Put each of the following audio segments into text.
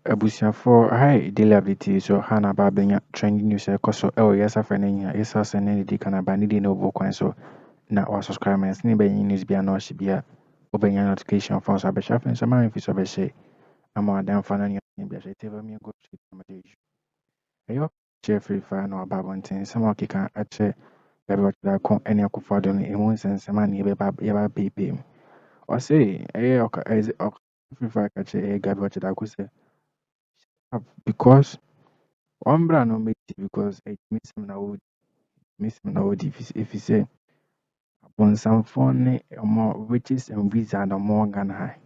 Abusiafo hi daily so hana babenya trending news ekoso yes afenenya yes asene di kana ba ni no bo kwan so na wa subscribers ni be news bia na ohye bia obenya notification for so be shafen so man fi so be she ama adan fa na ni bia she tebe mi go to amade ayo Jeffrey fa na babonten sama kika ache Gabby da kon eni akufado ni emu nsensema ni be ba bebe o say O.Afrifa ka che Gabby da ko say because one brand no make it because it miss him na would if you say upon some phone more riches and visa no more Ghana high.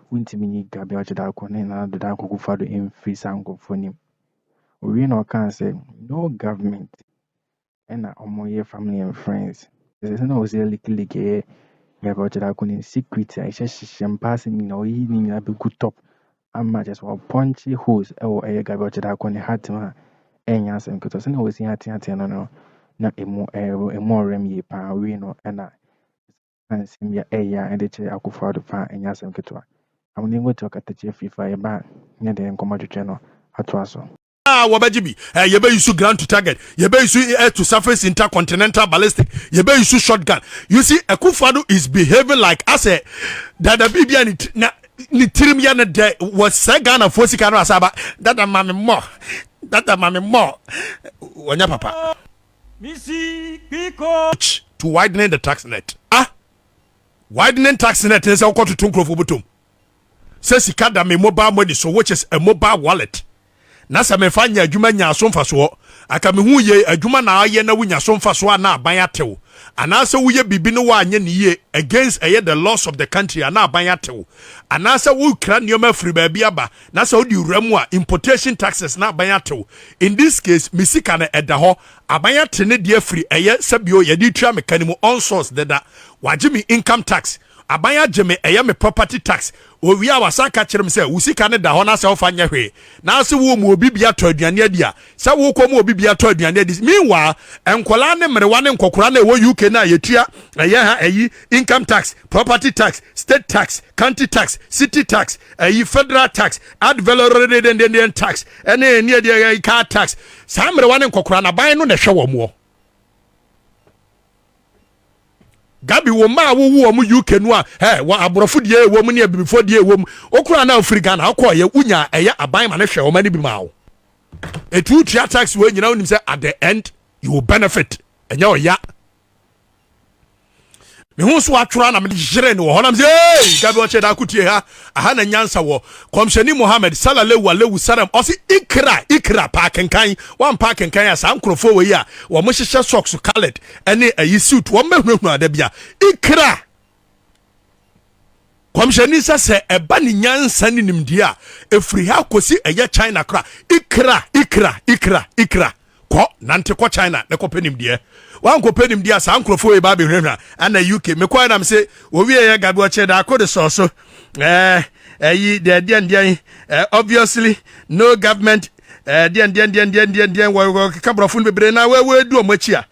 Wouldn't mean Gabby da kone na do da ko fado in free sango phone. We no can say no government and your family and friends. There's no say Likee Gabby da kone secret I just passing me no yi ni na be good top. I'm just one punchy holes or a Gabby da kone hat ma enya asem keto se na wosi ate no na emu rem yi pa we no na ansem ya eya ende che akufo do pa enya asem keto amune ngo to kata che FIFA e ba nya de nkomadwetwe no ato aso wabajibi yebe use ground to target yebe use air to surface intercontinental ballistic yebe use shotgun. You see Akufo is behaving like as a that bibia ni tirim ya na de was say Ghana for sika no asaba that mame more wanya papa to widening the tax net widening tax net is how to tunkrofo botom say sika da me mobile money so which is a mobile wallet na sa me fanya adwuma nya so mfaso aka me hu ye adwuma na aye na wunya so mfaso na aban atew anase wuye bibi no wa anye ne ye against the loss of the country na aban atew anase wu kra nioma free ba bia ba na sa odi wuramu a importation taxes na aban atew. In this case misika na eda ho aban ate ne de free sabio ye di twa mekanimu on source deda wagimi income tax abanya jeme me property tax owi a wasaka kyerem se usika ne da ho na se ofanya hwe na se wo mu obi bia to aduane adia se wo ko mu obi bia to aduane adi meanwhile enkola ne mrewa ne nkokora na ewo UK na yetua income tax, property tax, state tax, county tax, city tax, federal tax, ad valorem tax ene ne de car tax sa mrewa ne nkokora na ban no na hwe wo mo Gabby wo ma wo mu UK no a wa aborofo die wo mu ne abibifo die wo mu okura na Africa na akoye unya aban ma ne hwe wo ma ne bi ma wo etu tua tax we nyina wonim say at the end you will benefit enya oya me hu so atwora na me jire ne wo honam say hey Gabby oche da kutie ha aha na nyansa wo komsheni Muhammad sallallahu alaihi wasallam osi ikra parkenkan wan parkenkan ya san krofo we ya wo mo hihye socks colored ene ayi suit wo mahunu ada bia ikra komsheni se eba ni nyansa ni nimdi a efri ha kosi China kra ikra ko nante ko China ne ko penim de wan ko penim de asa ankrofo e ba be hwehwa ana UK me kwa na me se wo wie ye Gabby oche da ko de so obviously no government wo kabrofo bebre na we du omachia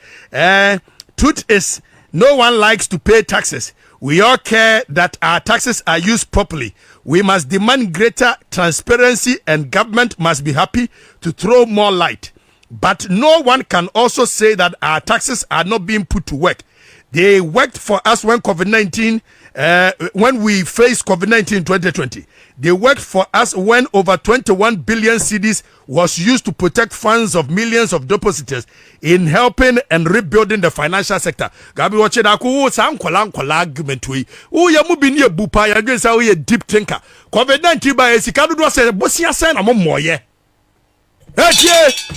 truth is no one likes to pay taxes. We all care that our taxes are used properly. We must demand greater transparency and government must be happy to throw more light. But no one can also say that our taxes are not being put to work. They worked for us when when we faced COVID-19 in 2020. They worked for us when over 21 billion cedis was used to protect funds of millions of depositors in helping and rebuilding the financial sector. Gabby watch da ko sam kola argument we. O ya mu bi ne bupa ya gwen sa o ye deep thinker. COVID-19 ba esika dodo se bosia sen na mo moye.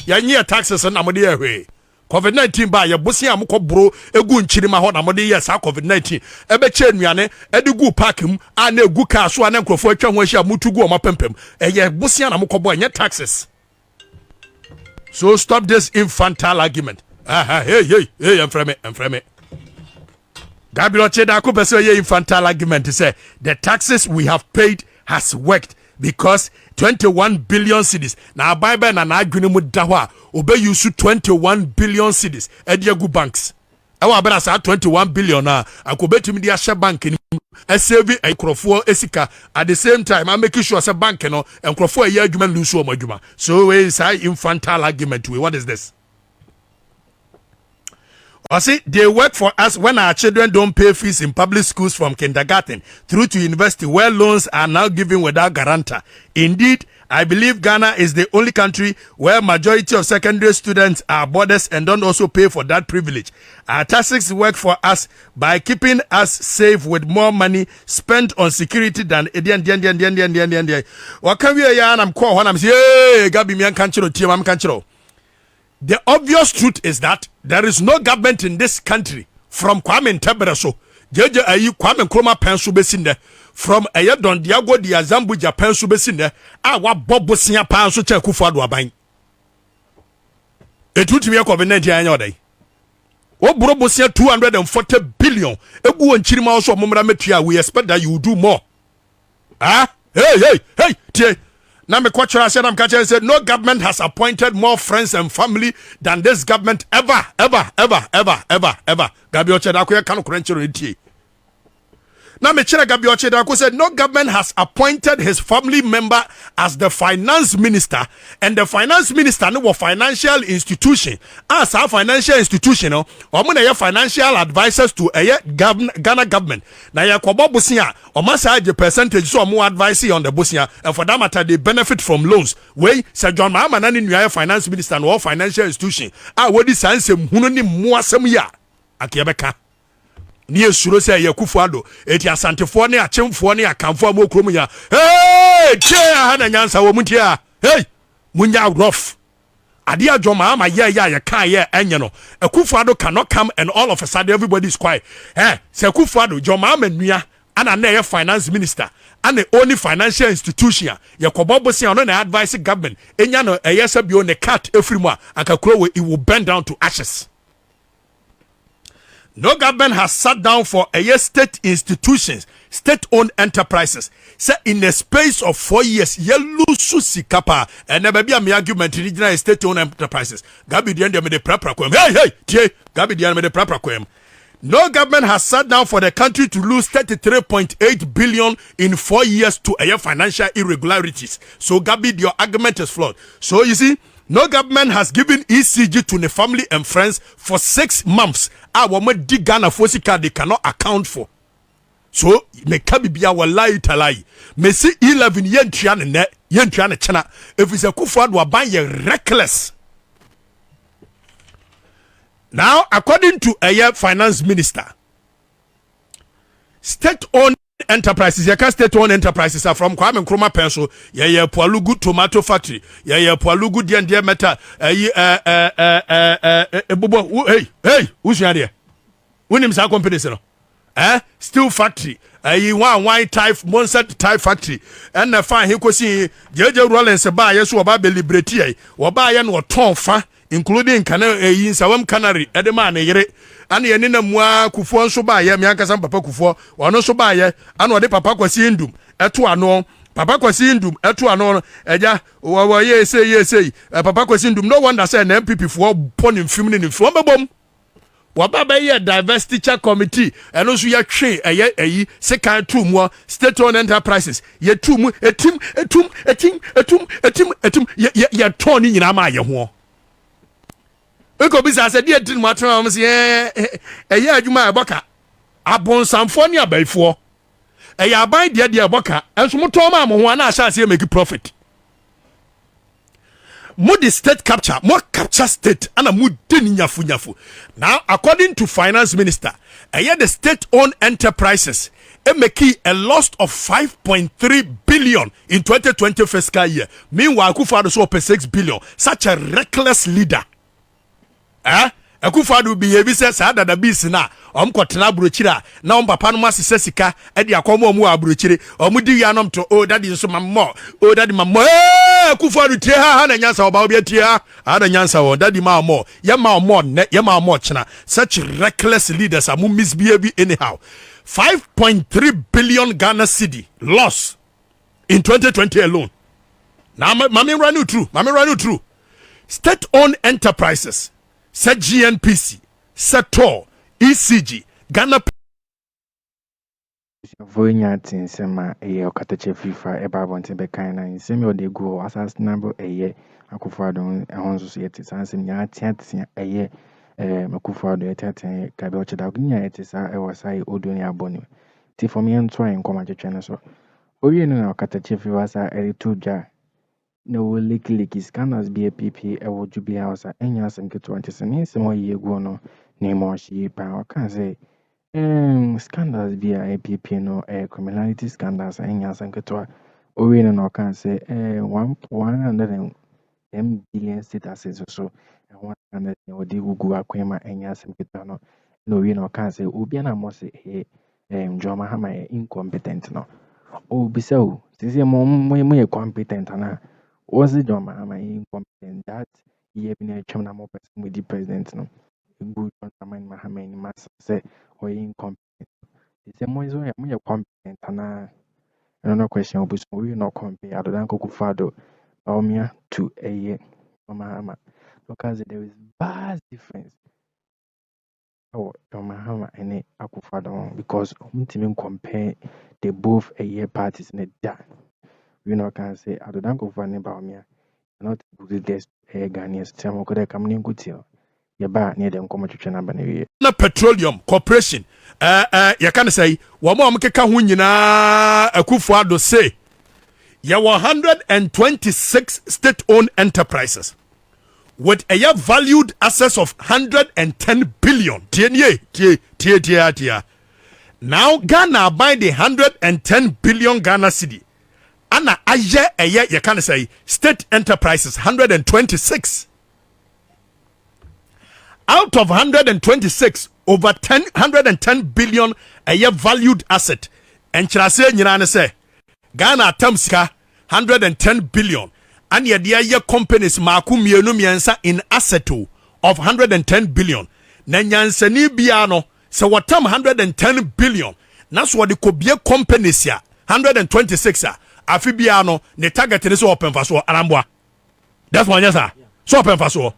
Ya nye taxes na mo de ehwe. COVID-19 ba ye bosia mo kobro egu nchirima ho na mo de yes COVID-19 ebe che nuane edigu park mu ana egu ka so ana nkrofo atwa ho ahia mutugu o mapempem ye bosia na mo kobo nye taxes. So stop this infantile argument. Hey I'm from it. Gabby oche da ko pese ye infantile argument say the taxes we have paid has worked because 21 billion cedis na Bible na adwene mu da ho a obe use 21 billion cedis ediagu banks ewa abena sa 21 billion na akobetumi dia hye bank ni save a nkrofo esika at the same time I'm making sure say bank no nkrofo a adwuma lose o adwuma. So we say infantile argument we what is this? I see they work for us when our children don't pay fees in public schools from kindergarten through to university where loans are now given without guarantor. Indeed, I believe Ghana is the only country where majority of secondary students are boarders and don't also pay for that privilege. Our taxes work for us by keeping us safe with more money spent on security than What can we I'm call when I'm saying Gabby me kanchiro team I'm kanchiro. The obvious truth is that there is no government in this country from Kwame Nkrumah Jeje ayi Kwame Nkrumah pensu besinde from Don Diago dia Zambuja pensu besinde wa bobo sia panso che Akufo-Addo aban etutimi COVID-19 anya odai wo buro bosia 240 billion egu wonchirima also momra metua we expect that you do more hey tie now me kwachara said I'm catching said no government has appointed more friends and family than this government ever. Gabby Ochedako kanu krenchero tie. Now me chere Gabby Ochedako said no government has appointed his family member as the finance minister and the finance minister no financial institution as our financial institution no omo na financial advisors to Ghana government. Na ya kobo bosia omo say the percentage so omo advise on the bosia and for that matter they benefit from loans. We Sir John Mahama na ni nua finance minister no financial institution wodi sansem hunu ni mo asem ya akiyebeka ni esuro se ye Akufo-Addo eti asantefo ne achemfo ne akamfo amokrom ya hey che ha na nyansa wo mutia hey munya rough ade adwoma ama ye kan ye enye no Akufo-Addo cannot come and all of a sudden everybody is quiet se Akufo-Addo joma ama nua ana na ye finance minister and the only financial institution ye kobobo se no na advise government enya no eyesa bio ne cut efrimu akakuro it will bend down to ashes. No government has sat down for state institutions, state-owned enterprises. Say in the space of 4 years, YЄlls sikapa and never be a argument in regional state-owned enterprises. Gabby the end of the proper quem. Hey, Gabby the end of the proper quem. No government has sat down for the country to lose 33.8 billion in 4 years to financial irregularities. So Gabby, your argument is flawed. So you see, no government has given ECG to the family and friends for 6 months. Our dig Ghana Fosika they cannot account for. So me kabibia wallahi talai. Me see 11 yen chana. If it's a Akufo-Addo aban ye reckless. Now according to a finance minister, state-owned enterprises, state-owned enterprises are from Kwame Nkrumah Penso, Pualugu tomato factory, Pualugu dear metal, who's your idea? Who's your company? Steel factory, wine type, monster type factory, and the fine he could see JJ Rollins buy yes or Baby Liberty, or buy and or tonfa, including Canary in Sawam Canary, Edema Negre. And ye nina mwa Kufuor so ba ye mianka sam papa Kufuor wano so ba ye ano de papa Kwasi Ndum eto ano papa Kwasi Ndum eto ano eja wo ye say papa Kwasi Ndum no wonder say na MPP for pon mfim ni from bebom wo ba ba ye diversity check committee eno so ye twe eyi second two mo state owned enterprises ye two mu etim ye ton ni nyina ma ye ho. Eko bisa se die tin matron am se eye adwuma eboka abonsamfo ne abaifo eye aban de eboka enso moto ma mo ho na asha se make profit mo the state capture mo capture state ana mo de nyafu. Now according to finance minister eye the state owned enterprises make a loss of 5.3 billion in 2020 fiscal year. Meanwhile Akufo-Addo so pay 6 billion. Such a reckless leader. Akufo-Addo behave says da bis na omkotena abrochira na papa no masese sika e de akomo mu abrochire omudi yanom to daddy nso mammo daddy mammo Akufo-Addo tie ha na nyansa oba obi tie ha na nyansa wo daddy ma mo ye ma mo ne ye ma mo chena. Such reckless leaders are misbehave anyhow. 5.3 billion Ghana cedi loss in 2020 alone. Now mami run you through state owned enterprises said GNPC, said TOR, ECG, Ghana Voinya tinsema eye okatache FIFA eba bonte be kind na nsemi o de go assassinable eye Akufo-Addo ehon so yete sansem nya tiatia eye Akufo-Addo yete Gabby ocheda nya yete sa ewo sai odo ni aboni ti for me ento en koma twetwe no so owie no na okatache FIFA sa ere tuja na wo Likee scanners be PP ewo jubi house enya asem keto antese ne nsem o ye go no na mo shi pa o kan say scandals be a APP no criminality scandals and yes and ketwa we no can say 110 billion state assets so and 100 or the Ugu Akroma and yes and ketwa no we no can say Ubiana must say ৱা hằmェ្շ incompetent no oh be so this is more competent and was it Ვა hằmェ្շ incompetent that ye been a chum more person with the president no good on ዋ hàm must say or incompetent. The same way we are competent and another question we not compare other than Akufo-Addo Bawumia to a year because there is vast difference. Oh, ዋ and Akufo-Addo because we can compare the both a year parties in a we not can say other than Akufo-Addo and Bawumia not good this a Ghanaians time could come in good till. Yaba near them come to number na Petroleum Corporation you can say wo mo amkeka ho nyina Akufo-Addo say ya 126 state owned enterprises with a valued assets of 110 billion tie now Ghana buy the 110 billion Ghana cedi ana aye you can say state enterprises 126. Out of 126, over 110 billion a year valued asset. And Chirase Nirane say, Ghana Tamska 110 billion. And yet the companies Maku Miensa in asset of 110 billion. Nanyansani Biano, so what time 110 billion. That's what the Kobia companies ya 126 Afibiano, the target is open for so Arambwa. That's one, yes, sir. So open for so.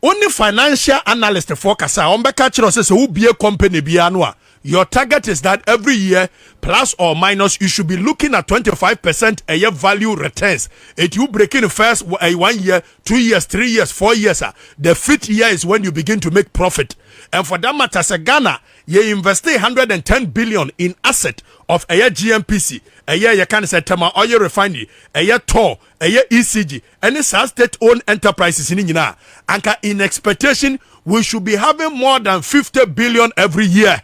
Only financial analyst for Kasa, Ombeka Chiro says, who be a company bianwa. Your target is that every year, plus or minus, you should be looking at 25% a year value returns. If you break in the first 1 year, 2 years, 3 years, 4 years, the 5th year is when you begin to make profit. And for that matter, as a Ghana, you invest 110 billion in asset of a year GMPC, a year you can say Tema oil refinery, a year TOR, a year ECG, any state-owned enterprises in India. And in expectation, we should be having more than 50 billion every year.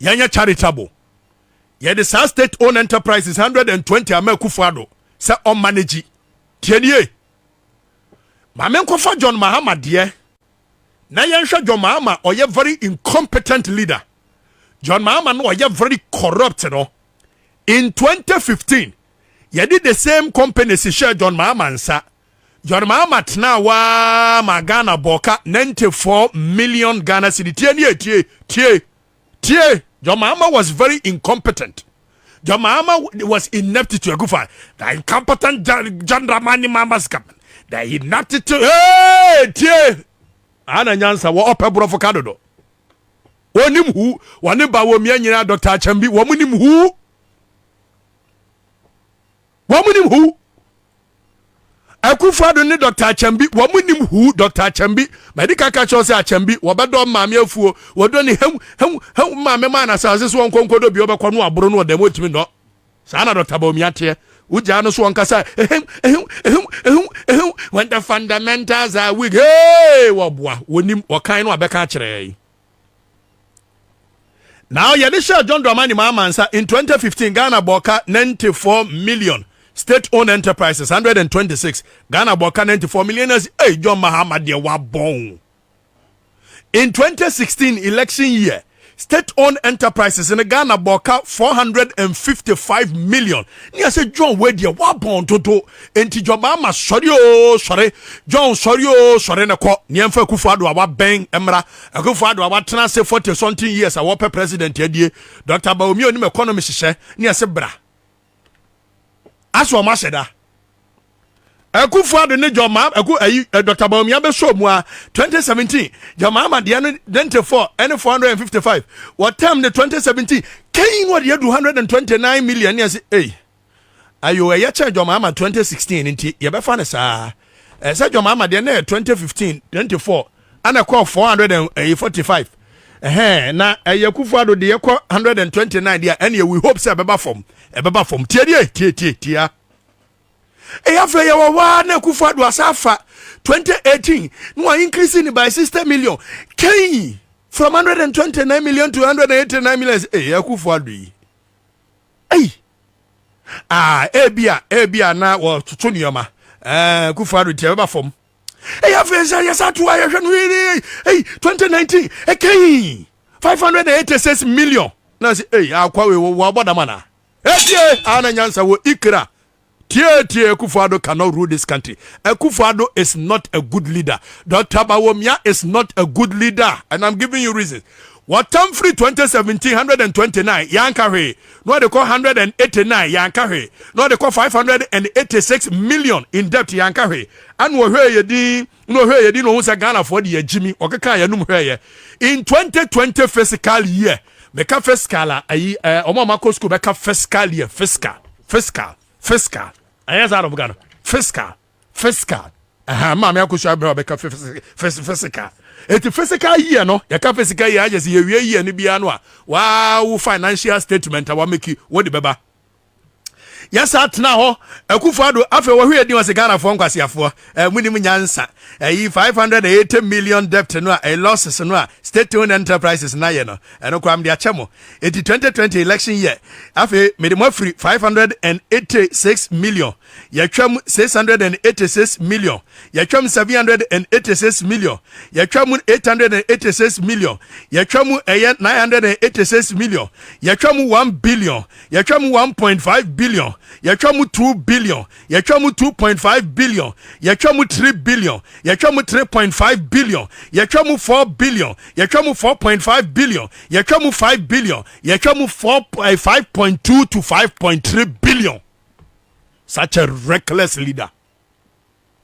Yanya charitable. Yeah, the state-owned enterprises 120 Akufo-Addo say on manage. Tienye. Mame kofa John Mahama dear. Na yansha John Mahama or ye very incompetent leader. John Mahama no ye very corrupt no. In 2015, ye did the same company si share John Mahama nsa. John Mahama tna wa magana boka 94 million Ghana cedi. Tie. John Mahama was very incompetent. John Mahama was inept to Akufo. The incompetent John Dramani Mama's government. The inept to tie. Ana nyansa wo opebro avocado do. Wonim hu, wone Bawumia nyina Dr. Achambi, womunim hu. Womunim hu. Akufo-Addo ni Dr. Achambi, womunim hu Dr. Achambi. Medika ka cho se Achambi, wobedo maame afuo, wodo ni hem maame ma na sa so nkonkodo bi obekọ no aboro no odam otimi no. Sa na Dr. Bawumia te. Uja no so nkasa when the fundamentals are weak. Hey, wobwa, wonim wakan no abeka kire. Now Yadisha John Dramani Mamansa in 2015 Ghana boka 94 million. State-owned enterprises 126. Ghana boka 94 million as hey John Mahama de wa bon. In 2016 election year, state-owned enterprises in Ghana boka 455 million. Ni say John we de wa bon toto. Enti John Mahama sorry. John sorry na ko. Ni emfa Akufo-Addo wa ben emra. Akufo-Addo wa tena say 40 something years a pe president yedie. Dr. Bawumia oni economy hyehyɛ ni ase bra. Aso ma hyeda. Akufo-Addo ne Joma Dr. Bawumia be show mu 2017 Joma de no 94 and 455 what time the 2017 can what you do 129 million yes hey ayo e cha Joma 2016 nti ye be fa ne saa say Joma de na 2015 24 and a call 445 na Akufo-Addo de ye 129 there and we hope say beba form tie After yawa na Akufo-Addo asafa 2018 no increasing by 60 million Kenya from 129 million to 189 million Akufo-Addo ebia na wo tutu nioma Akufo-Addo tie ba fom after yasa to 2019 Kenya 586 million na say akwa we wo bodamana ana nyansa wo ikra Akufo-Addo cannot rule this country. Akufo-Addo is not a good leader. Dr. Bawumia is not a good leader. And I'm giving you reasons. What time free 2017, 129, Yankare. No, they call 189, Yankare. No, they call 586 million in debt, Yankare. And we hear you, no, hear you, no, Ghana for the Jimmy, Okaka, Yanum here. In 2020 fiscal year, Meka fiscal, Omamako school, Meka fiscal year, fiscal. Ayas out of Ghana. Fiscal. Mama yakusha beka fiscal. Eti fiscal year no. Yaka fiscal year just year ni bia no a. Wow financial statement a wa make what the beba. Yes atna ho Akufo-Addo afa wo hwe din wase Ghana fo nkwasiafo munim nyansa 580 million debt no a losses no a state owned enterprises na ye no eno kwam de achemo eti 2020 election year afa mede mo free 586 million yatwam 686 million yatwam 786 million yatwam 886 million yatwam 986 million yatwam 1 billion yatwam 1.5 billion yatwam 2 billion yatwam 2.5 billion yatwam 3 billion yatwam 3.5 billion yatwam 4 billion yatwam 4.5 billion yatwam 5 billion yatwam 5.2 to 5.3 billion. Such a reckless leader.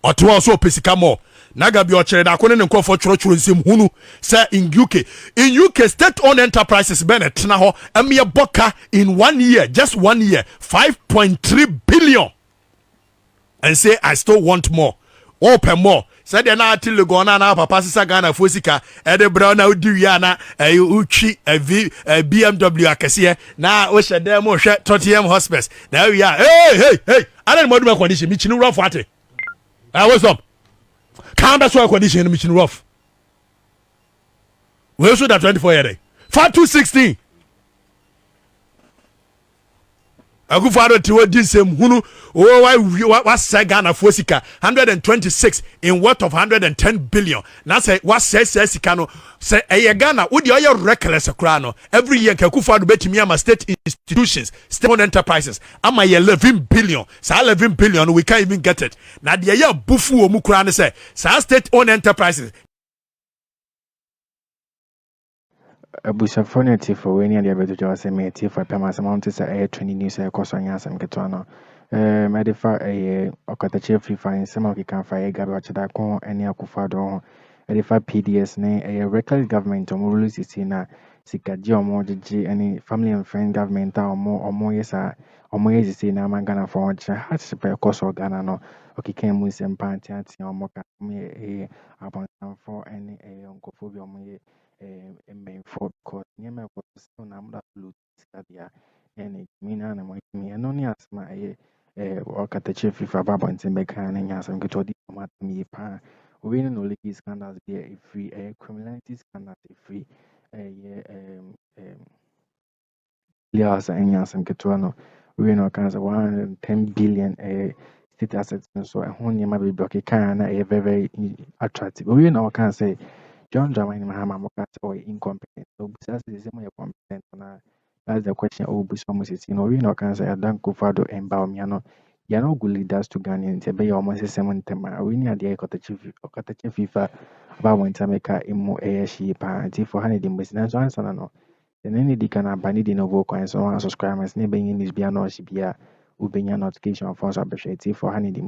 Otu also pesika more. Na Gabby ochere da kone nko for choro nsem hunu say in UK state owned enterprises Bennett na ho emye boka in 1 year, just 1 year 5.3 billion. And say I still want more. Open more. Said they na till go na papa sisa Ghana fo sika e de bra na odi wi ana uchi BMW akese na o shede mo hwe Tottenham Hotspurs na wi a hey ana mo do condition mi chinu rough ate what's up can that's why condition mi chinu rough we so that 24 year 5216 Akufo-Addo tiwo dinsem hunu wa say Ghana fo sika 126 in worth of 110 billion. Na say what say sika no say Ghana wo de oye reckless kra no every year Akufo-Addo betimi ama state institutions, state-owned enterprises ama 11 billion. Sa 11 billion we can't even get it. Na de ye bufu omu kra no say sa state-owned enterprises Abushafone for when you are to say me for Pamas amount is a 20 news a cost on Yasam Ketano. Medifa a Okatache free fine, some of you can fire Gabby Chadako, any Akufo-Addo, Edifa PDS, nay, a reckless government or more Lucina, Sikaji or more G, any family and friend government or more yes, or more yes, in Amangana for which has to cost or Ghana no. Okay, came with some party or mocha me upon some for any uncle for main for because near my was number of blue stadia and mina and me and only as my work at the chief if a baba and Meccan and Yasam get to the me pa we no Likee scandals be a free criminality scandals free Yas and Yasam Ketuano we no kinds of 110 billion state assets and so I only my baby can a very attractive we no can say John Dramani Mahama or incompetent. So besides the same competent, that's the question. Oh, but almost is we no can say Akufo-Addo and Bawumia. You're not good leaders to Ghana. To be almost the same time. We need the Okatache FIFA about when to make a imo airship and for honey the business answer no. Then any can abandon the novel coins on subscribers. Never in this be no shibia. Ubenya notification for us appreciate for honey the